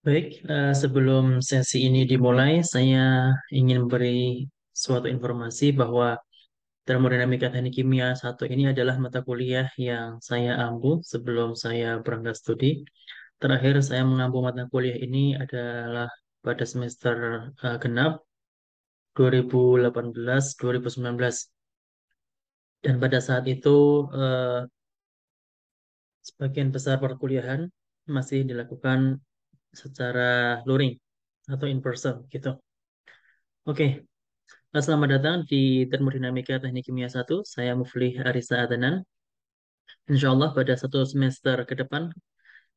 Baik, sebelum sesi ini dimulai, saya ingin beri suatu informasi bahwa termodinamika teknik kimia satu ini adalah mata kuliah yang saya ambil sebelum saya berangkat studi. Terakhir saya mengambil mata kuliah ini adalah pada semester genap 2018-2019. Dan pada saat itu eh, sebagian besar perkuliahan masih dilakukan secara luring atau in person gitu. Oke, selamat datang di Termodinamika Teknik Kimia 1. Saya Muflih Arisa Adanan. Insya Allah pada satu semester ke depan,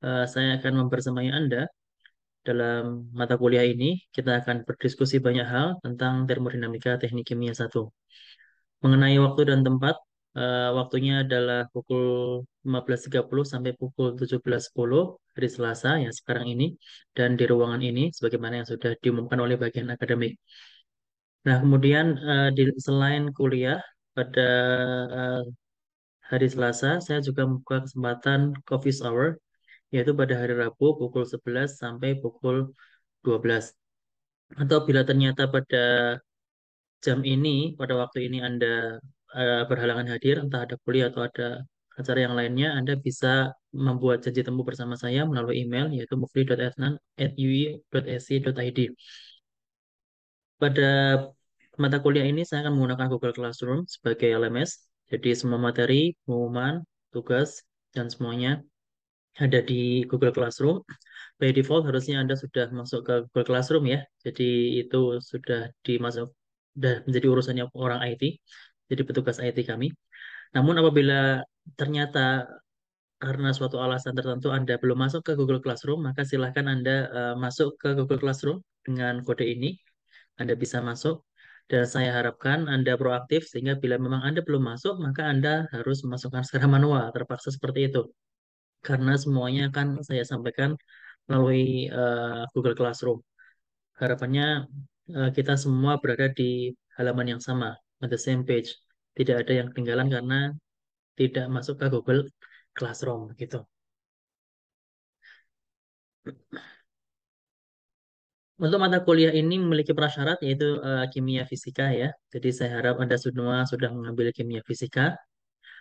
saya akan membersamai Anda dalam mata kuliah ini. Kita akan berdiskusi banyak hal tentang termodinamika teknik kimia 1. Mengenai waktu dan tempat, waktunya adalah pukul 15.30 sampai pukul 17.10 hari Selasa yang sekarang ini, dan di ruangan ini, sebagaimana yang sudah diumumkan oleh bagian akademik. Nah, kemudian selain kuliah, pada eh, hari Selasa, saya juga membuka kesempatan coffee hour, yaitu pada hari Rabu pukul 11 sampai pukul 12. Atau bila ternyata pada jam ini, pada waktu ini Anda berhalangan hadir, entah ada kuliah atau ada acara yang lainnya, Anda bisa membuat janji temu bersama saya melalui email, yaitu mufli.adnan@ui.ac.id. Pada mata kuliah ini saya akan menggunakan Google Classroom sebagai LMS. Jadi semua materi, pengumuman, tugas, dan semuanya ada di Google Classroom. By default harusnya Anda sudah masuk ke Google Classroom ya. Jadi itu sudah menjadi urusannya orang IT. Jadi petugas IT kami. Namun apabila ternyata karena suatu alasan tertentu Anda belum masuk ke Google Classroom, maka silahkan Anda masuk ke Google Classroom dengan kode ini. Anda bisa masuk dan saya harapkan Anda proaktif sehingga bila memang Anda belum masuk, maka Anda harus memasukkan secara manual, terpaksa seperti itu. Karena semuanya akan saya sampaikan melalui Google Classroom. Harapannya kita semua berada di halaman yang sama, on the same page. Tidak ada yang ketinggalan karena tidak masuk ke Google Classroom gitu. Untuk mata kuliah ini memiliki prasyarat yaitu kimia fisika ya. Jadi saya harap Anda semua sudah mengambil kimia fisika.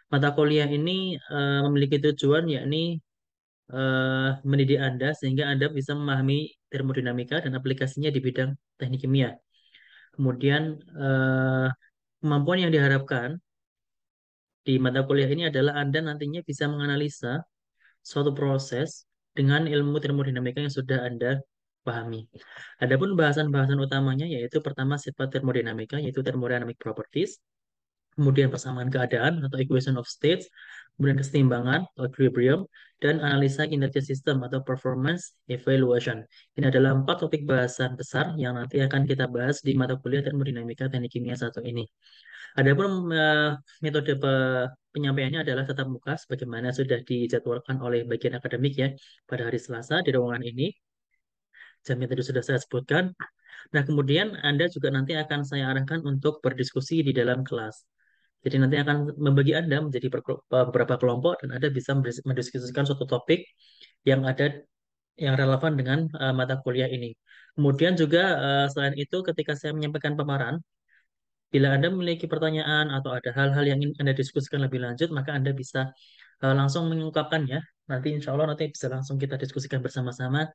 Mata kuliah ini memiliki tujuan yakni mendidik Anda sehingga Anda bisa memahami termodinamika dan aplikasinya di bidang teknik kimia. Kemudian kemampuan yang diharapkan di mata kuliah ini adalah Anda nantinya bisa menganalisa suatu proses dengan ilmu termodinamika yang sudah Anda pahami. Adapun bahasan-bahasan utamanya yaitu pertama sifat termodinamika yaitu thermodynamic properties, kemudian persamaan keadaan atau equation of states, kemudian kesetimbangan atau equilibrium, dan analisa kinerja sistem atau performance evaluation. Ini adalah empat topik bahasan besar yang nanti akan kita bahas di mata kuliah termodinamika teknik kimia satu ini. Adapun metode penyampaiannya adalah tatap muka sebagaimana sudah dijadwalkan oleh bagian akademik ya pada hari Selasa di ruangan ini. Jamnya tadi sudah saya sebutkan. Nah, kemudian Anda juga nanti akan saya arahkan untuk berdiskusi di dalam kelas. Jadi nanti akan membagi Anda menjadi beberapa kelompok dan Anda bisa mendiskusikan suatu topik yang ada yang relevan dengan mata kuliah ini. Kemudian juga selain itu ketika saya menyampaikan paparan, bila Anda memiliki pertanyaan atau ada hal-hal yang ingin Anda diskusikan lebih lanjut, maka Anda bisa langsung mengungkapkannya. Nanti insya Allah nanti bisa langsung kita diskusikan bersama-sama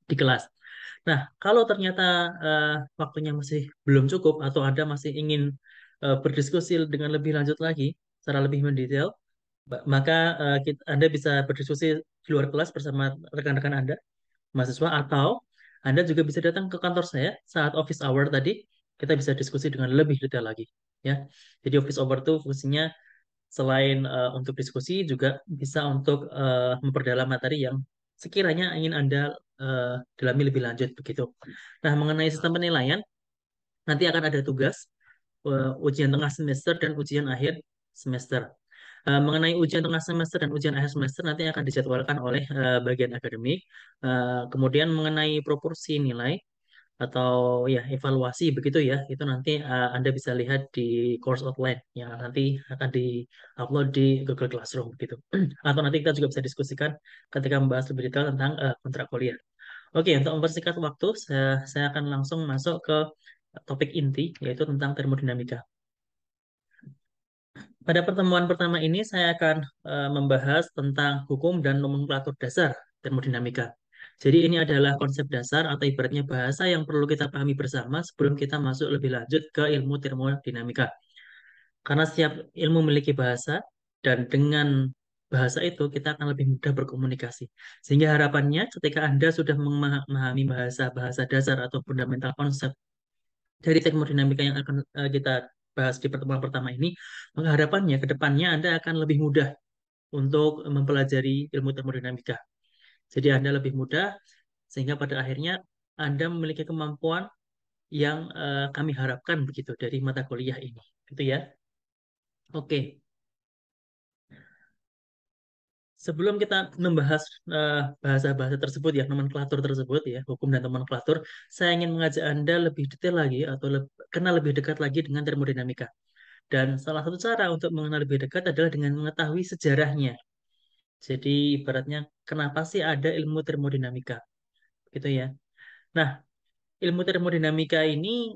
di kelas. Nah, kalau ternyata waktunya masih belum cukup atau Anda masih ingin berdiskusi dengan lebih lanjut lagi, secara lebih mendetail, maka Anda bisa berdiskusi di luar kelas bersama rekan-rekan Anda, mahasiswa, atau Anda juga bisa datang ke kantor saya saat office hour tadi, kita bisa diskusi dengan lebih detail lagi. Ya, jadi office hour itu fungsinya selain untuk diskusi juga bisa untuk memperdalam materi yang sekiranya ingin Anda dalami lebih lanjut begitu. Nah, mengenai sistem penilaian, nanti akan ada tugas ujian tengah semester dan ujian akhir semester. Mengenai ujian tengah semester dan ujian akhir semester nanti akan dijadwalkan oleh bagian akademik. Kemudian mengenai proporsi nilai atau ya evaluasi begitu ya, itu nanti Anda bisa lihat di course outline yang nanti akan di-upload di Google Classroom gitu. Atau nanti kita juga bisa diskusikan ketika membahas lebih detail tentang kontrak kuliah. Oke, untuk mempersingkat waktu, saya akan langsung masuk ke topik inti, yaitu tentang termodinamika. Pada pertemuan pertama ini, saya akan membahas tentang hukum dan nomenklatur dasar termodinamika. Jadi ini adalah konsep dasar atau ibaratnya bahasa yang perlu kita pahami bersama sebelum kita masuk lebih lanjut ke ilmu termodinamika. Karena setiap ilmu memiliki bahasa, dan dengan bahasa itu kita akan lebih mudah berkomunikasi. Sehingga harapannya ketika Anda sudah memahami bahasa-bahasa dasar atau fundamental konsep dari termodinamika yang akan kita bahas di pertemuan pertama ini, maka harapannya ke depannya Anda akan lebih mudah untuk mempelajari ilmu termodinamika. Jadi Anda lebih mudah sehingga pada akhirnya Anda memiliki kemampuan yang kami harapkan begitu dari mata kuliah ini. Gitu ya. Oke. Sebelum kita membahas bahasa-bahasa tersebut ya, nomenklatur tersebut ya, hukum dan nomenklatur, saya ingin mengajak Anda lebih detail lagi atau kenal lebih dekat lagi dengan termodinamika. Dan salah satu cara untuk mengenal lebih dekat adalah dengan mengetahui sejarahnya. Jadi ibaratnya kenapa sih ada ilmu termodinamika, gitu ya. Nah, ilmu termodinamika ini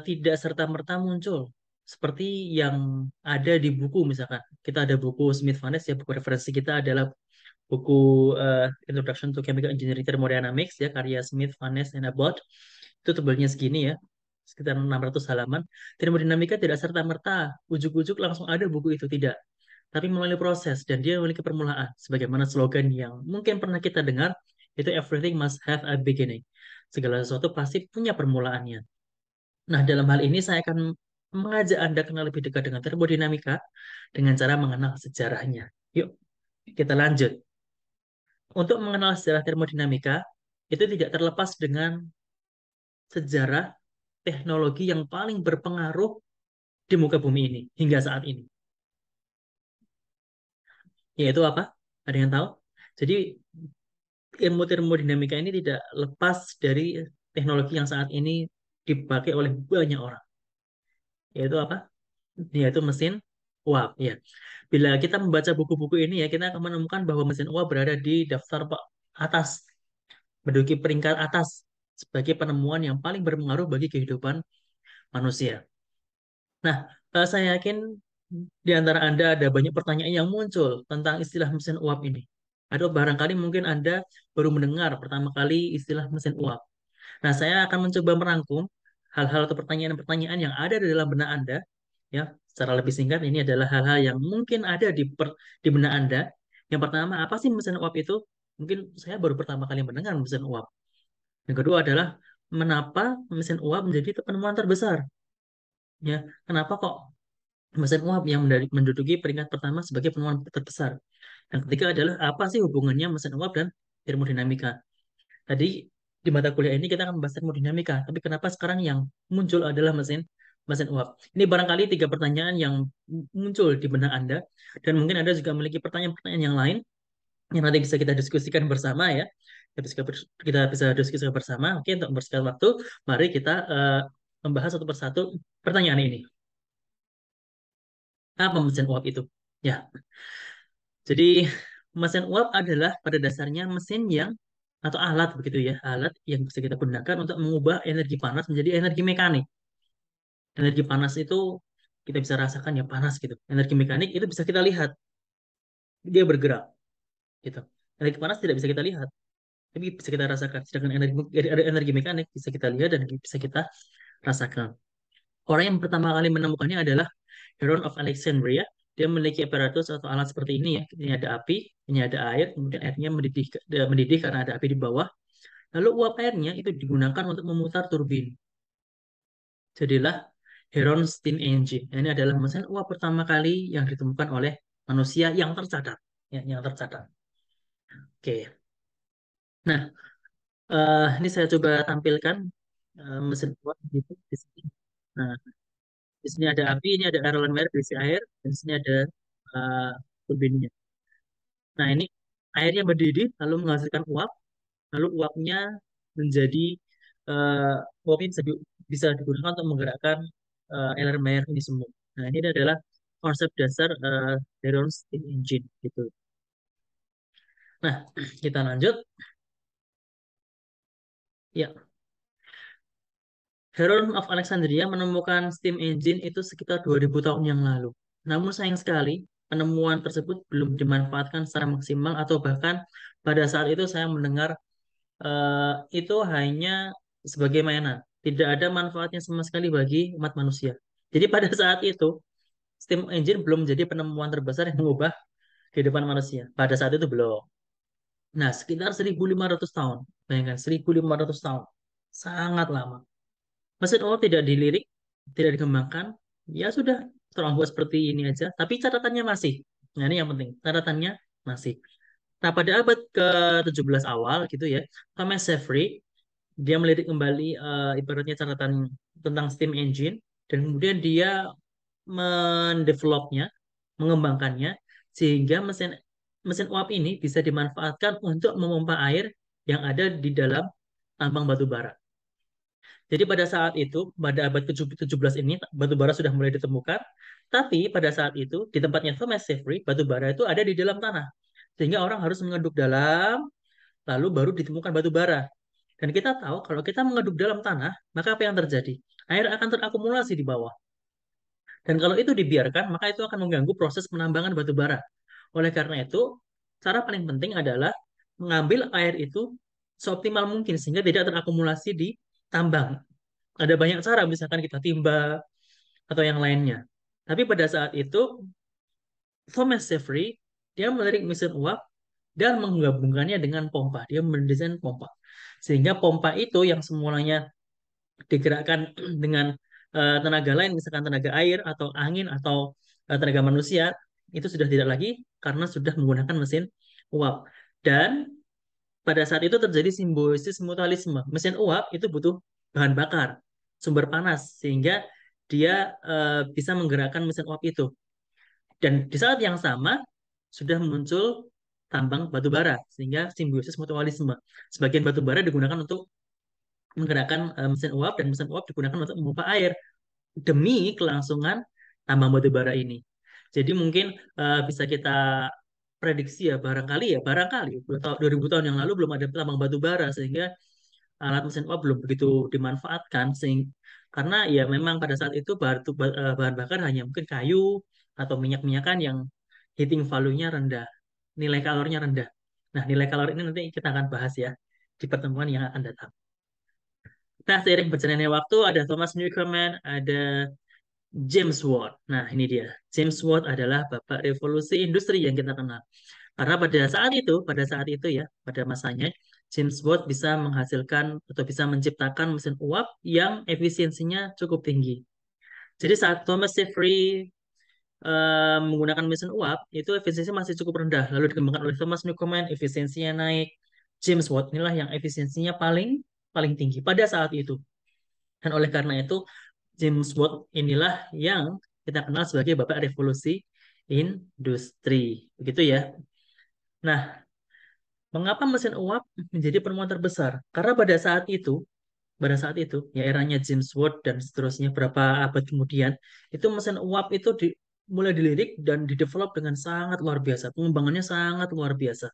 tidak serta-merta muncul seperti yang ada di buku misalkan. Kita ada buku Smith-Vanes ya, buku referensi kita adalah buku Introduction to Chemical Engineering Thermodynamics ya, karya Smith, Vanes, and Abbott. Itu tebalnya segini ya, sekitar 600 halaman. Termodinamika tidak serta-merta ujuk-ujuk langsung ada buku itu, tidak. Tapi melalui proses dan dia memiliki permulaan. Sebagaimana slogan yang mungkin pernah kita dengar, itu everything must have a beginning. Segala sesuatu pasti punya permulaannya. Nah, dalam hal ini saya akan mengajak Anda kenal lebih dekat dengan termodinamika dengan cara mengenal sejarahnya. Yuk, kita lanjut. Untuk mengenal sejarah termodinamika, itu tidak terlepas dengan sejarah teknologi yang paling berpengaruh di muka bumi ini hingga saat ini. Yaitu apa? Ada yang tahu? Jadi ilmu termodinamika ini tidak lepas dari teknologi yang saat ini dipakai oleh banyak orang. Yaitu apa? Yaitu mesin uap. Ya. Bila kita membaca buku-buku ini ya, kita akan menemukan bahwa mesin uap berada di daftar atas, menduduki peringkat atas sebagai penemuan yang paling berpengaruh bagi kehidupan manusia. Nah, saya yakin di antara Anda ada banyak pertanyaan yang muncul tentang istilah mesin uap ini. Atau barangkali mungkin Anda baru mendengar pertama kali istilah mesin uap. Nah, saya akan mencoba merangkum hal-hal atau pertanyaan-pertanyaan yang ada di dalam benak Anda. Ya, secara lebih singkat, ini adalah hal-hal yang mungkin ada di benak Anda. Yang pertama, apa sih mesin uap itu? Mungkin saya baru pertama kali mendengar mesin uap. Yang kedua adalah, mengapa mesin uap menjadi penemuan terbesar? Ya, kenapa kok mesin uap yang menduduki peringkat pertama sebagai penemuan terbesar? Yang ketiga adalah apa sih hubungannya mesin uap dan termodinamika? Tadi di mata kuliah ini kita akan membahas termodinamika, tapi kenapa sekarang yang muncul adalah mesin mesin uap? Ini barangkali tiga pertanyaan yang muncul di benak Anda, dan mungkin Anda juga memiliki pertanyaan-pertanyaan yang lain yang nanti bisa kita diskusikan bersama ya. Kita bisa diskusikan bersama. Oke, untuk mempersingkat waktu, mari kita membahas satu persatu pertanyaan ini. Apa mesin uap itu? Ya, jadi mesin uap adalah pada dasarnya mesin yang atau alat begitu ya, alat yang bisa kita gunakan untuk mengubah energi panas menjadi energi mekanik. Energi panas itu kita bisa rasakan ya, panas gitu. Energi mekanik itu bisa kita lihat, dia bergerak gitu. Energi panas tidak bisa kita lihat, tapi bisa kita rasakan. Sedangkan energi mekanik bisa kita lihat dan bisa kita rasakan. Orang yang pertama kali menemukannya adalah Heron of Alexandria. Dia memiliki aparatus atau alat seperti ini ya. Ini ada api, ini ada air, kemudian airnya mendidih karena ada api di bawah. Lalu uap airnya itu digunakan untuk memutar turbin. Jadilah Heron Steam Engine. Ini adalah mesin uap pertama kali yang ditemukan oleh manusia yang tercatat. Ya, yang tercatat. Oke. Nah, ini saya coba tampilkan mesin uap gitu di sini. Nah, di sini ada api, ini ada air berisi air, dan di sini ada uh, turbinnya. Nah, ini airnya mendidih, lalu menghasilkan uap, lalu uapnya menjadi uap ini bisa digunakan untuk menggerakkan elemen air ini semua. Nah, ini adalah konsep dasar Heron Steam Engine gitu. Nah, kita lanjut. Ya, Heron of Alexandria menemukan steam engine itu sekitar 2000 tahun yang lalu. Namun sayang sekali, penemuan tersebut belum dimanfaatkan secara maksimal atau bahkan pada saat itu saya mendengar itu hanya sebagai mainan. Tidak ada manfaatnya sama sekali bagi umat manusia. Jadi pada saat itu, steam engine belum menjadi penemuan terbesar yang mengubah kehidupan manusia. Pada saat itu belum. Nah, sekitar 1500 tahun. Bayangkan, 1500 tahun. Sangat lama. Mesin uap tidak dilirik, tidak dikembangkan, ya sudah terang buat seperti ini aja. Tapi catatannya masih. Nah ini yang penting, catatannya masih. Nah pada abad ke-17 awal gitu ya, Thomas Savery dia melirik kembali ibaratnya catatan tentang steam engine dan kemudian dia mendevelopnya, mengembangkannya sehingga mesin mesin uap ini bisa dimanfaatkan untuk memompa air yang ada di dalam tambang batu bara. Jadi pada saat itu, pada abad ke-17 ini, batu bara sudah mulai ditemukan. Tapi pada saat itu, di tempatnya Thomas Savery, batu bara itu ada di dalam tanah. Sehingga orang harus mengaduk dalam, lalu baru ditemukan batu bara. Dan kita tahu, kalau kita mengaduk dalam tanah, maka apa yang terjadi? Air akan terakumulasi di bawah. Dan kalau itu dibiarkan, maka itu akan mengganggu proses penambangan batu bara. Oleh karena itu, cara paling penting adalah mengambil air itu seoptimal mungkin sehingga tidak terakumulasi di tambang. Ada banyak cara, misalkan kita timba atau yang lainnya. Tapi pada saat itu, Thomas Savery, dia melirik mesin uap dan menggabungkannya dengan pompa. Dia mendesain pompa. Sehingga pompa itu yang semulanya digerakkan dengan tenaga lain, misalkan tenaga air atau angin atau tenaga manusia, itu sudah tidak lagi karena sudah menggunakan mesin uap. Dan pada saat itu terjadi simbiosis mutualisme. Mesin uap itu butuh bahan bakar, sumber panas, sehingga dia bisa menggerakkan mesin uap itu. Dan di saat yang sama sudah muncul tambang batu bara, sehingga simbiosis mutualisme. Sebagian batu bara digunakan untuk menggerakkan mesin uap dan mesin uap digunakan untuk memompa air demi kelangsungan tambang batu bara ini. Jadi mungkin bisa kita prediksi ya barangkali 2000 tahun yang lalu belum ada tambang batu bara sehingga alat mesin uap belum begitu dimanfaatkan karena ya memang pada saat itu bahan bakar hanya mungkin kayu atau minyak-minyakan yang heating value-nya rendah, nilai kalorinya rendah. Nah, nilai kalori ini nanti kita akan bahas ya di pertemuan yang akan datang. Nah, seiring berjalannya waktu ada Thomas Newcomen, ada James Watt. Nah, ini dia. James Watt adalah bapak revolusi industri yang kita kenal. Karena pada saat itu ya, pada masanya, James Watt bisa menghasilkan atau bisa menciptakan mesin uap yang efisiensinya cukup tinggi. Jadi saat Thomas Savery menggunakan mesin uap, itu efisiensi masih cukup rendah. Lalu dikembangkan oleh Thomas Newcomen, efisiensinya naik. James Watt inilah yang efisiensinya paling paling tinggi pada saat itu. Dan oleh karena itu, James Watt inilah yang kita kenal sebagai bapak revolusi industri. Begitu ya. Nah, mengapa mesin uap menjadi penemuan terbesar? Karena pada saat itu, ya eranya James Watt dan seterusnya berapa abad kemudian, itu mesin uap itu mulai dilirik dan didevelop dengan sangat luar biasa. Pengembangannya sangat luar biasa.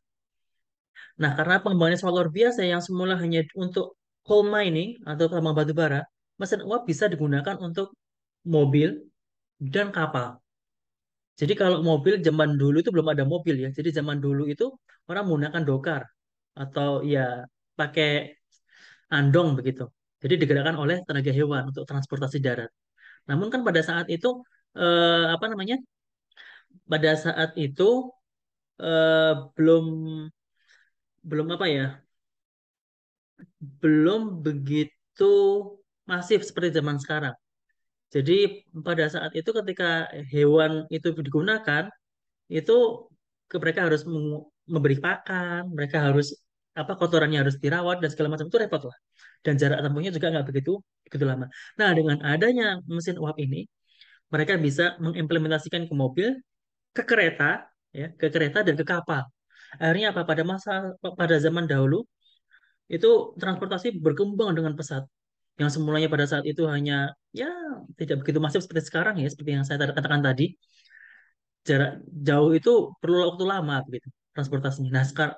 Nah, karena pengembangannya sangat luar biasa yang semula hanya untuk coal mining atau tambang batu bara, mesin uap bisa digunakan untuk mobil dan kapal. Jadi kalau mobil zaman dulu itu belum ada mobil ya. Jadi zaman dulu itu orang menggunakan dokar atau ya pakai andong begitu. Jadi digerakkan oleh tenaga hewan untuk transportasi darat. Namun kan pada saat itu apa namanya? Pada saat itu belum belum apa ya? Belum begitu masif seperti zaman sekarang. Jadi pada saat itu ketika hewan itu digunakan, itu mereka harus memberi pakan, mereka harus apa kotorannya harus dirawat dan segala macam itu repot lah. Dan jarak tempuhnya juga nggak begitu begitu lama. Nah, dengan adanya mesin uap ini, mereka bisa mengimplementasikan ke mobil, ke kereta, ya, ke kereta dan ke kapal. Akhirnya apa? Pada zaman dahulu itu transportasi berkembang dengan pesat. Yang semulanya pada saat itu hanya ya tidak begitu masif seperti sekarang ya, seperti yang saya katakan tadi, jarak jauh itu perlu waktu lama begitu. transportasinya. Nah, sekarang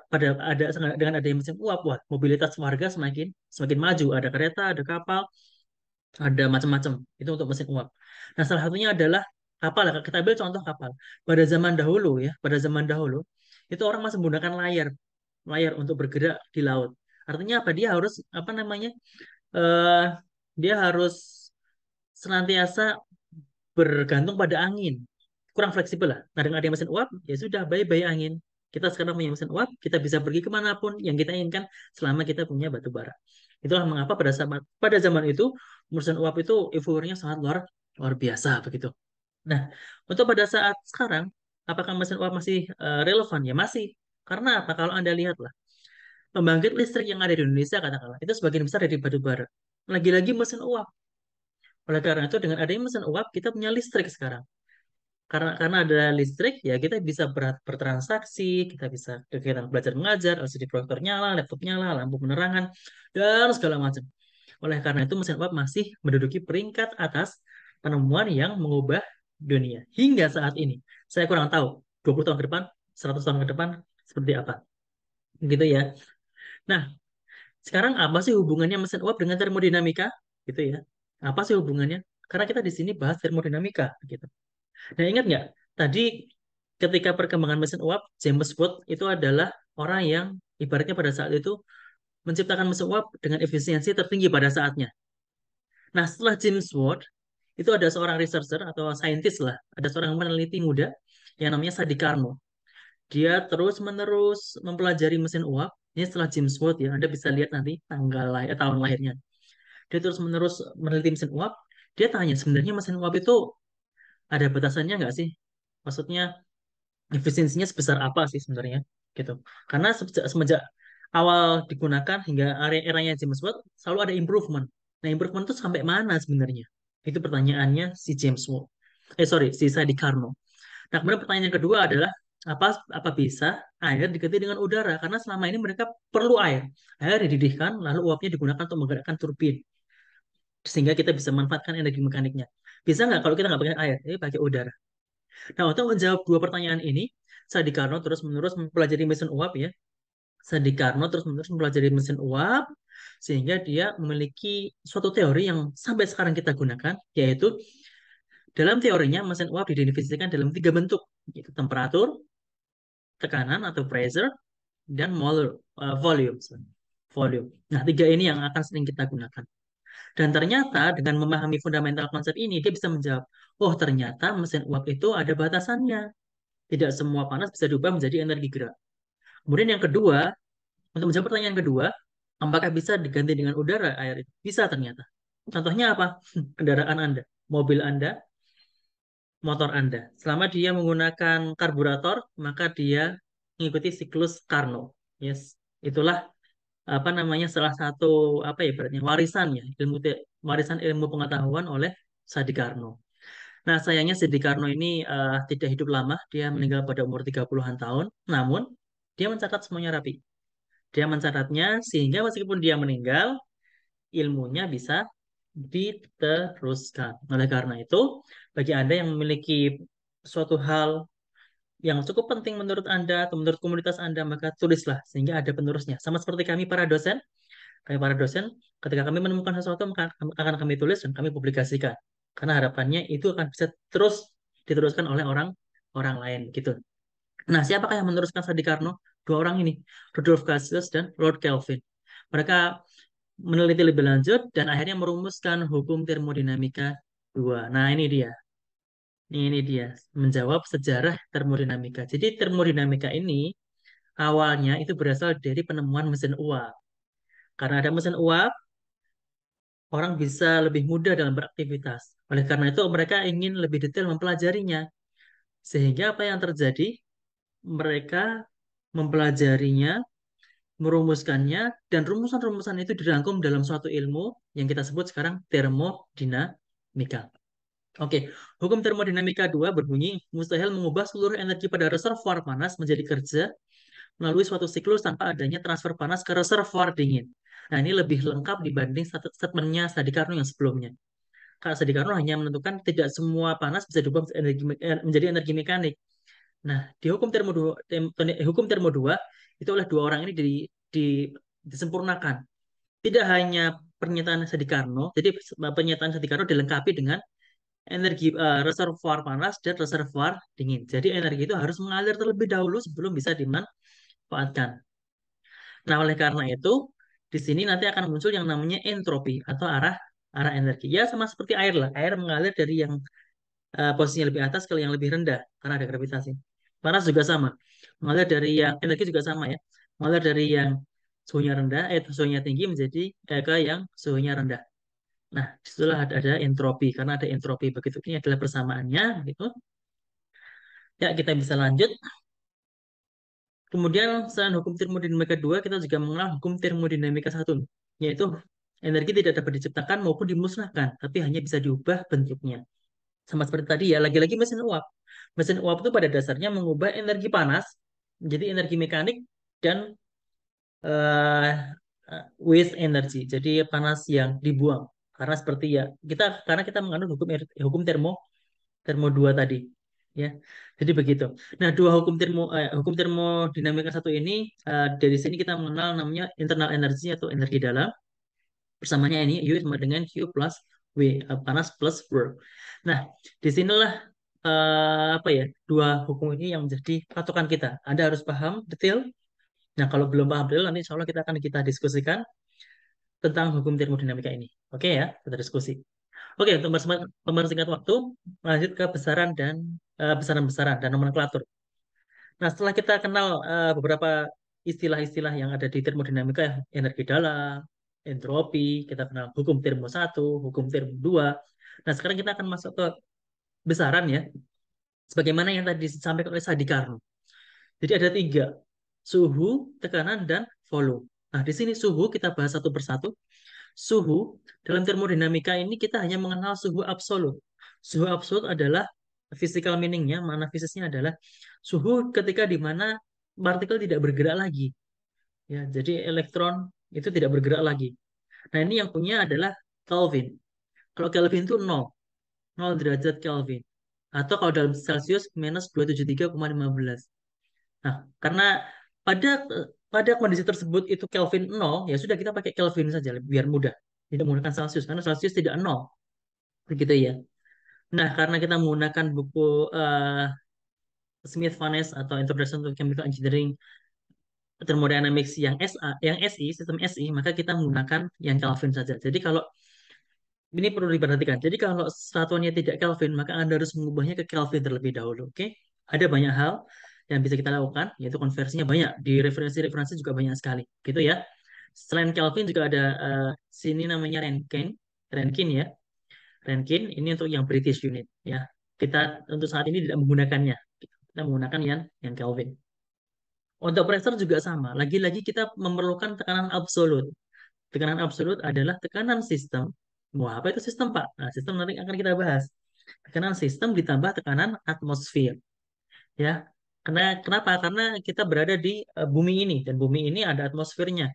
dengan adanya mesin uap, wah, mobilitas warga semakin semakin maju. Ada kereta, ada kapal, ada macam-macam. Itu untuk mesin uap. Nah, salah satunya adalah kapal. Kita ambil contoh kapal. Pada zaman dahulu ya, pada zaman dahulu itu orang masih menggunakan layar, layar untuk bergerak di laut. Artinya apa? Dia harus apa namanya? eh Dia harus senantiasa bergantung pada angin. Kurang fleksibel lah. Nah, dengan adanya mesin uap, ya sudah, bye-bye angin. Kita sekarang punya mesin uap, kita bisa pergi kemanapun yang kita inginkan selama kita punya batu bara. Itulah mengapa pada zaman itu mesin uap itu euforinya sangat luar luar biasa begitu. Nah, untuk pada saat sekarang, apakah mesin uap masih relevan? Ya masih. Karena apa? Kalau Anda lihatlah, pembangkit listrik yang ada di Indonesia katakanlah, itu sebagian besar dari batu bara. Lagi-lagi mesin uap. Oleh karena itu, dengan adanya mesin uap, kita punya listrik sekarang. Karena ada listrik, ya kita bisa bertransaksi, kita bisa kegiatan belajar mengajar, LCD proyektor nyala, laptop nyala, lampu penerangan, dan segala macam. Oleh karena itu, mesin uap masih menduduki peringkat atas penemuan yang mengubah dunia. Hingga saat ini, saya kurang tahu, 20 tahun ke depan, 100 tahun ke depan, seperti apa. Gitu ya. Nah, sekarang apa sih hubungannya mesin uap dengan termodinamika? Gitu ya. Apa sih hubungannya? Karena kita di sini bahas termodinamika, gitu. Nah, ingat nggak? Tadi ketika perkembangan mesin uap, James Watt itu adalah orang yang ibaratnya pada saat itu menciptakan mesin uap dengan efisiensi tertinggi pada saatnya. Nah, setelah James Watt, itu ada seorang researcher atau saintis lah, ada seorang peneliti muda yang namanya Sadi Carnot. Dia terus-menerus mempelajari mesin uap. Ini setelah James Watt ya, Anda bisa lihat nanti tahun lahirnya. Dia terus-menerus meneliti mesin uap. Dia tanya sebenarnya mesin uap itu ada batasannya nggak sih? Maksudnya efisiensinya sebesar apa sih sebenarnya gitu. Karena semenjak awal digunakan hingga eranya James Watt selalu ada improvement. Nah, improvement itu sampai mana sebenarnya? Itu pertanyaannya si James Watt. Sorry, si Sadi Carnot. Nah, kemudian pertanyaan yang kedua adalah apa apa bisa air diganti dengan udara? Karena selama ini mereka perlu air. Air dididihkan lalu uapnya digunakan untuk menggerakkan turbin sehingga kita bisa manfaatkan energi mekaniknya. Bisa nggak kalau kita nggak pakai air, tapi pakai udara? Nah, untuk menjawab dua pertanyaan ini, Sadi Karno terus-menerus mempelajari mesin uap ya. Sadi Karno terus-menerus mempelajari mesin uap sehingga dia memiliki suatu teori yang sampai sekarang kita gunakan, yaitu dalam teorinya mesin uap didefinisikan dalam tiga bentuk, yaitu temperatur, tekanan atau pressure, dan volume. Volume. Nah, tiga ini yang akan sering kita gunakan. Dan ternyata dengan memahami fundamental konsep ini, dia bisa menjawab, oh ternyata mesin uap itu ada batasannya. Tidak semua panas bisa diubah menjadi energi gerak. Kemudian yang kedua, untuk menjawab pertanyaan kedua, apakah bisa diganti dengan udara air itu? Bisa ternyata. Contohnya apa? Kendaraan Anda, mobil Anda, motor Anda. Selama dia menggunakan karburator, maka dia mengikuti siklus Carnot. Yes, itulah apa namanya salah satu apa ya berarti warisannya warisan ilmu pengetahuan oleh Sadi Carnot. Nah, sayangnya Sadi Carnot ini tidak hidup lama, dia meninggal pada umur 30-an tahun. Namun, dia mencatat semuanya rapi. Dia mencatatnya sehingga meskipun dia meninggal, ilmunya bisa diteruskan. Oleh karena itu, bagi Anda yang memiliki suatu hal yang cukup penting menurut Anda atau menurut komunitas Anda, maka tulislah sehingga ada penerusnya. Sama seperti kami para dosen, ketika kami menemukan sesuatu maka akan kami tulis dan kami publikasikan. Karena harapannya itu akan bisa terus diteruskan oleh orang lain gitu. Nah, siapakah yang meneruskan Sadi Carnot? Dua orang ini, Rudolf Cassius dan Lord Kelvin. Mereka meneliti lebih lanjut dan akhirnya merumuskan hukum termodinamika dua. Nah, ini dia. Ini dia menjawab sejarah termodinamika. Jadi termodinamika ini awalnya itu berasal dari penemuan mesin uap. Karena ada mesin uap, orang bisa lebih mudah dalam beraktivitas. Oleh karena itu, mereka ingin lebih detail mempelajarinya. Sehingga apa yang terjadi? Mereka mempelajarinya, merumuskannya, dan rumusan-rumusan itu dirangkum dalam suatu ilmu yang kita sebut sekarang termodinamika. Oke, hukum termodinamika 2 berbunyi, mustahil mengubah seluruh energi pada reservoir panas menjadi kerja melalui suatu siklus tanpa adanya transfer panas ke reservoir dingin. Nah, ini lebih lengkap dibanding statementnya Sadi Carnot yang sebelumnya. Kak Sadi Carnot hanya menentukan tidak semua panas bisa diubah menjadi energi mekanik. Nah, di hukum termo 2 itu oleh dua orang ini disempurnakan. Tidak hanya pernyataan Sadikarno, jadi pernyataan Sadikarno dilengkapi dengan energi reservoir panas dan reservoir dingin. Jadi energi itu harus mengalir terlebih dahulu sebelum bisa dimanfaatkan. Nah, oleh karena itu, di sini nanti akan muncul yang namanya entropi atau arah arah energi. Ya, sama seperti air lah. Air mengalir dari yang posisinya lebih atas ke yang lebih rendah karena ada gravitasi. Panas juga sama. Mengalir dari yang energi juga sama ya. Mengalir dari yang suhunya rendah, suhunya tinggi menjadi ke yang suhunya rendah. Nah, disitulah ada entropi karena ada entropi begitu. Ini adalah persamaannya gitu. Ya, kita bisa lanjut. Kemudian selain hukum termodinamika 2, kita juga mengenal hukum termodinamika 1, yaitu energi tidak dapat diciptakan maupun dimusnahkan, tapi hanya bisa diubah bentuknya. Sama seperti tadi ya, lagi-lagi mesin uap. Mesin uap itu pada dasarnya mengubah energi panas menjadi energi mekanik dan eh, waste energy, jadi panas yang dibuang. Karena seperti ya, karena kita mengandung hukum termo 2 tadi. Ya, jadi begitu. Nah, hukum termodinamika 1 ini dari sini kita mengenal namanya internal energy atau energi dalam. Bersamanya ini U sama dengan Q plus W, panas plus work. Nah, disinilah apa ya, dua hukum ini yang menjadi patokan kita. Anda harus paham detail. Nah, kalau belum paham detail, nanti insya Allah kita diskusikan tentang hukum termodinamika ini. Oke ya, kita diskusi. Oke, untuk mempersingkat waktu, lanjut ke besaran-besaran dan nomenklatur. Nah, setelah kita kenal beberapa istilah-istilah yang ada di termodinamika, ya, energi dalam, entropi, kita kenal hukum termo 1, hukum termo 2. Nah, sekarang kita akan masuk ke besaran ya, sebagaimana yang tadi disampaikan oleh Sadi Karno. Jadi ada tiga, suhu, tekanan, dan volume. Nah, di sini suhu kita bahas satu persatu. Suhu dalam termodinamika ini kita hanya mengenal suhu absolut. Suhu absolut adalah physical meaningnya, mana fisiknya adalah suhu ketika di mana partikel tidak bergerak lagi. Ya, jadi elektron itu tidak bergerak lagi. Nah, ini yang punya adalah Kelvin. Kalau Kelvin itu 0 derajat Kelvin. Atau kalau dalam Celsius minus 273,15. Nah, karena pada pada kondisi tersebut itu Kelvin 0, ya sudah kita pakai Kelvin saja biar mudah. Tidak menggunakan Celsius karena Celsius tidak 0. Begitu ya. Nah, karena kita menggunakan buku Smith Vanes atau Introduction to Chemical Engineering Thermodynamics yang SI, sistem SI, maka kita menggunakan yang Kelvin saja. Jadi kalau ini perlu diperhatikan. Jadi kalau satuannya tidak Kelvin, maka Anda harus mengubahnya ke Kelvin terlebih dahulu. Oke? Ada banyak hal yang bisa kita lakukan, yaitu konversinya banyak. Di referensi-referensi juga banyak sekali. Gitu ya. Selain Kelvin juga ada sini namanya Rankine. Rankine ya. Rankine ini untuk yang British unit ya. Kita untuk saat ini tidak menggunakannya. Kita menggunakan yang Kelvin. Untuk pressure juga sama. Lagi-lagi kita memerlukan tekanan absolut. Tekanan absolut adalah tekanan sistem. Wah, apa itu sistem, Pak? Nah, sistem nanti akan kita bahas. Tekanan sistem ditambah tekanan atmosfer. Ya, kenapa? Karena kita berada di bumi ini dan bumi ini ada atmosfernya.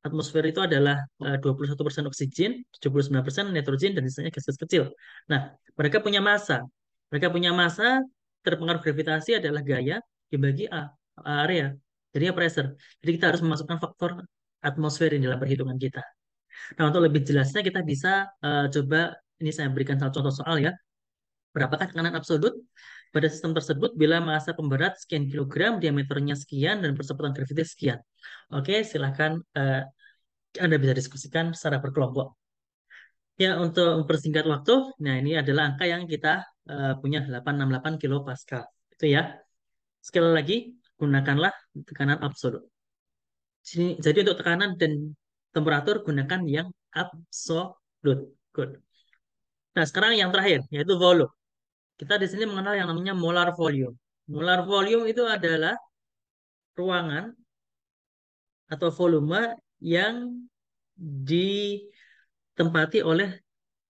Atmosfer itu adalah 21% oksigen, 79% nitrogen dan sisanya gas kecil. Nah, mereka punya massa. Mereka punya massa, terpengaruh gravitasi adalah gaya dibagi area. Jadi ya pressure. Jadi kita harus memasukkan faktor atmosfer di dalam perhitungan kita. Nah, untuk lebih jelasnya kita bisa coba ini saya berikan satu contoh soal ya. Berapakah tekanan absolut pada sistem tersebut bila massa pemberat sekian kilogram, diameternya sekian, dan percepatan gravitasi sekian. Oke, silakan Anda bisa diskusikan secara berkelompok. Ya, untuk mempersingkat waktu, nah ini adalah angka yang kita punya 868 kilopascal. Itu ya. Sekali lagi, gunakanlah tekanan absolut. Jadi untuk tekanan dan temperatur gunakan yang absolut. Good. Nah, sekarang yang terakhir, yaitu volume. Kita di sini mengenal yang namanya molar volume. Molar volume itu adalah ruangan atau volume yang ditempati oleh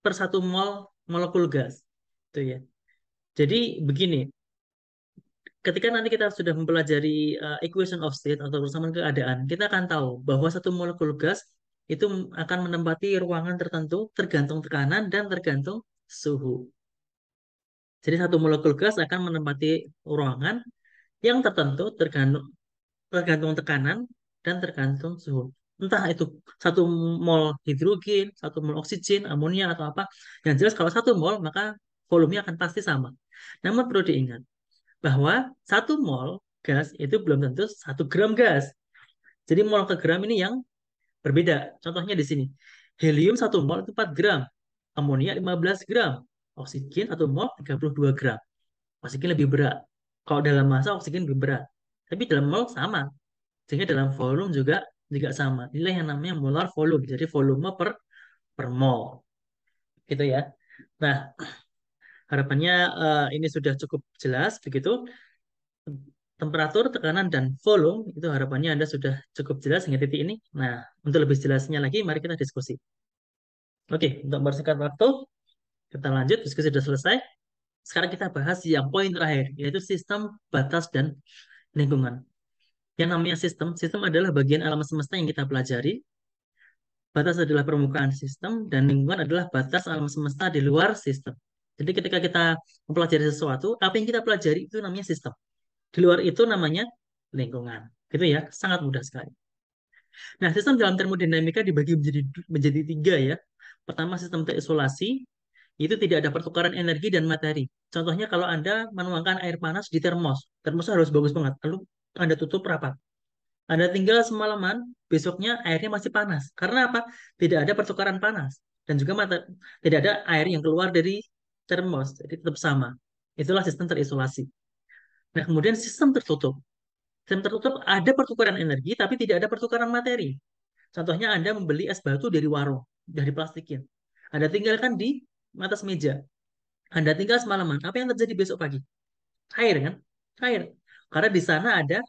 per satu mol molekul gas. Itu ya. Jadi begini, ketika nanti kita sudah mempelajari equation of state atau persamaan keadaan, kita akan tahu bahwa satu molekul gas itu akan menempati ruangan tertentu tergantung tekanan dan tergantung suhu. Jadi satu molekul gas akan menempati ruangan yang tertentu tergantung tergantung tekanan dan tergantung suhu. Entah itu 1 mol hidrogen, 1 mol oksigen, amonia atau apa. Yang jelas kalau 1 mol maka volumenya akan pasti sama. Namun perlu diingat bahwa 1 mol gas itu belum tentu 1 gram gas. Jadi mol ke gram ini yang berbeda. Contohnya di sini. Helium 1 mol itu 4 gram. Amonia 15 gram. Oksigen 1 mol 32 gram. Oksigen lebih berat. Kalau dalam massa oksigen lebih berat. Tapi dalam mol sama. Sehingga dalam volume juga juga sama. Inilah yang namanya molar volume. Jadi volume per mol. Gitu ya. Nah, harapannya ini sudah cukup jelas begitu. Temperatur, tekanan, dan volume itu harapannya Anda sudah cukup jelas hingga titik ini. Nah, untuk lebih jelasnya lagi, mari kita diskusi. Oke, untuk mempersingkat waktu, kita lanjut. Diskusi sudah selesai. Sekarang kita bahas yang poin terakhir, yaitu sistem, batas, dan lingkungan. Yang namanya sistem, sistem adalah bagian alam semesta yang kita pelajari. Batas adalah permukaan sistem, dan lingkungan adalah batas alam semesta di luar sistem. Jadi ketika kita mempelajari sesuatu, apa yang kita pelajari itu namanya sistem. Di luar itu namanya lingkungan. Gitu ya, sangat mudah sekali. Nah, sistem dalam termodinamika dibagi menjadi 3 ya. Pertama, sistem terisolasi, itu tidak ada pertukaran energi dan materi. Contohnya kalau Anda menuangkan air panas di termos, termosnya harus bagus banget. Lalu Anda tutup rapat. Anda tinggal semalaman, besoknya airnya masih panas. Karena apa? Tidak ada pertukaran panas. Dan juga tidak ada air yang keluar dari termos. Jadi tetap sama. Itulah sistem terisolasi. Nah, kemudian sistem tertutup. Sistem tertutup ada pertukaran energi, tapi tidak ada pertukaran materi. Contohnya Anda membeli es batu dari warung, dari plastikin. Anda tinggalkan di atas meja. Anda tinggal semalaman. Apa yang terjadi besok pagi? Air kan? Air. Karena di sana ada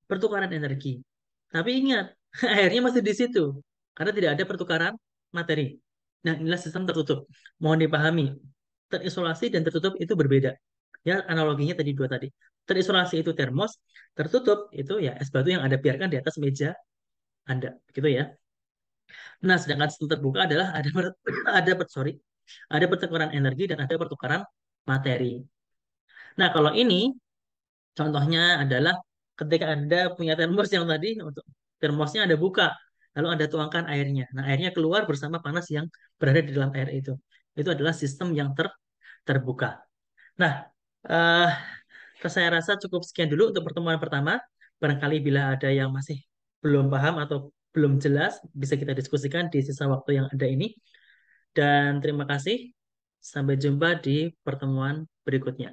pertukaran energi. Tapi ingat, airnya masih di situ. Karena tidak ada pertukaran materi. Nah, inilah sistem tertutup. Mohon dipahami. Terisolasi dan tertutup itu berbeda. Ya, analoginya tadi dua tadi. Terisolasi itu termos, tertutup itu ya es batu yang Anda biarkan di atas meja Anda. Begitu ya. Nah, sedangkan sistem terbuka adalah ada pertukaran energi dan ada pertukaran materi. Nah, kalau ini contohnya adalah ketika Anda punya termos yang tadi, untuk termosnya Anda buka, lalu Anda tuangkan airnya. Nah, airnya keluar bersama panas yang berada di dalam air itu. Itu adalah sistem yang terbuka. Nah, eh, saya rasa cukup sekian dulu untuk pertemuan pertama. Barangkali bila ada yang masih belum paham atau belum jelas, bisa kita diskusikan di sisa waktu yang ada ini. Dan terima kasih. Sampai jumpa di pertemuan berikutnya.